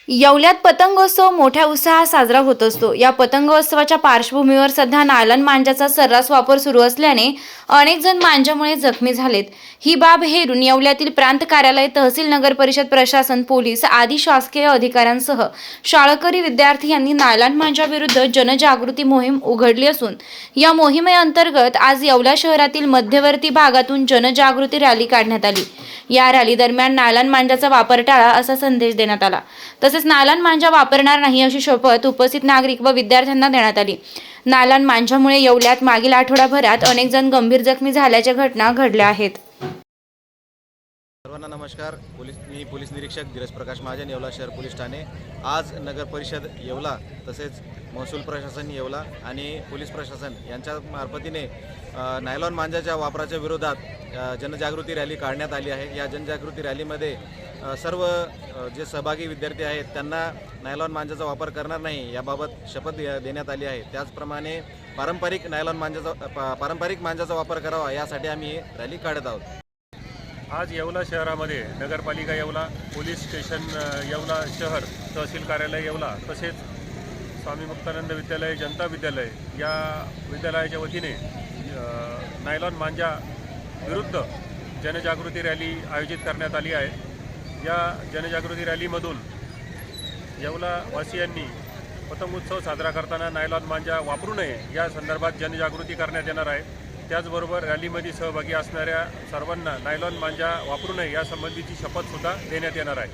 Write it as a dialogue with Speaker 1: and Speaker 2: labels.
Speaker 1: येवल्यात पतंगोत्सव मोठ्या उत्साहात साजरा होत असतो। या पतंगोत्सवाच्या पार्श्वभूमीवर सध्या नायलॉन मांजाचा सर्रास वापर सुरू असल्याने अनेक जण मांजामुळे जखमी झालेत। ही बाब हेरून येवल्यातील प्रांत कार्यालय, तहसील, नगर परिषद प्रशासन, पोलीस आदी शासकीय अधिकाऱ्यांसह शाळकरी विद्यार्थी यांनी नायलॉन मांजाविरुद्ध जनजागृती मोहीम उघडली असून या मोहिमेअंतर्गत आज येवला शहरातील मध्यवर्ती भागातून जनजागृती रॅली काढण्यात आली। या रॅली दरम्यान नायलॉन मांजाचा वापर टाळा असा संदेश देण्यात आला। तसेच नायलॉन मांजा वापरणार नाही अशी शपथ उपस्थित नागरिक व विद्यार्थ्यांना देण्यात आली। नायलॉन मांजामुळे येवल्यात मागील आठवडाभरात अनेक जण गंभीर जखमी झाल्याच्या घटना घडल्या आहेत।
Speaker 2: सर्वांना नमस्कार। मी पोलीस निरीक्षक धीरज प्रकाश महाजन, येवला शहर पोलीस ठाणे। आज नगर परिषद येवला तसेच महसूल प्रशासन येवला आणि पोलीस प्रशासन यांच्या मार्फतीने नायलॉन मांजाच्या वापराच्या विरोधात जनजागृती रॅली काढण्यात आली आहे। या जनजागृती रॅलीमध्ये सर्व जे सहभागी विद्यार्थी आहेत त्यांना नायलॉन मांजाचा वापर करणार नाही याबाबत शपथ देण्यात आली आहे। त्याचप्रमाणे पारंपरिक मांजाचा वापर करावा यासाठी आम्ही रॅली काढत आहोत।
Speaker 3: आज येवला शहरामध्ये नगरपालिका येवला, पोलीस स्टेशन येवला शहर, तहसील कार्यालय येवला तसेच स्वामी मुक्तानंद विद्यालय, जनता विद्यालय या विद्यालयाच्या वतीने नायलॉन मांजा विरुद्ध जनजागृती रॅली आयोजित करण्यात आली आहे। या जनजागृती रॅलीमधून येवला वासियांनी पतंगोत्सव साजरा करताना नायलॉन मांजा वापरू नये या संदर्भात जनजागृती करण्यात येणार आहे। त्याचबरोबर रॅलीमध्ये सहभागी असणाऱ्या सर्वांना नायलॉन मांजा वापरू नये यासंबंधीची शपथसुद्धा देण्यात येणार आहे।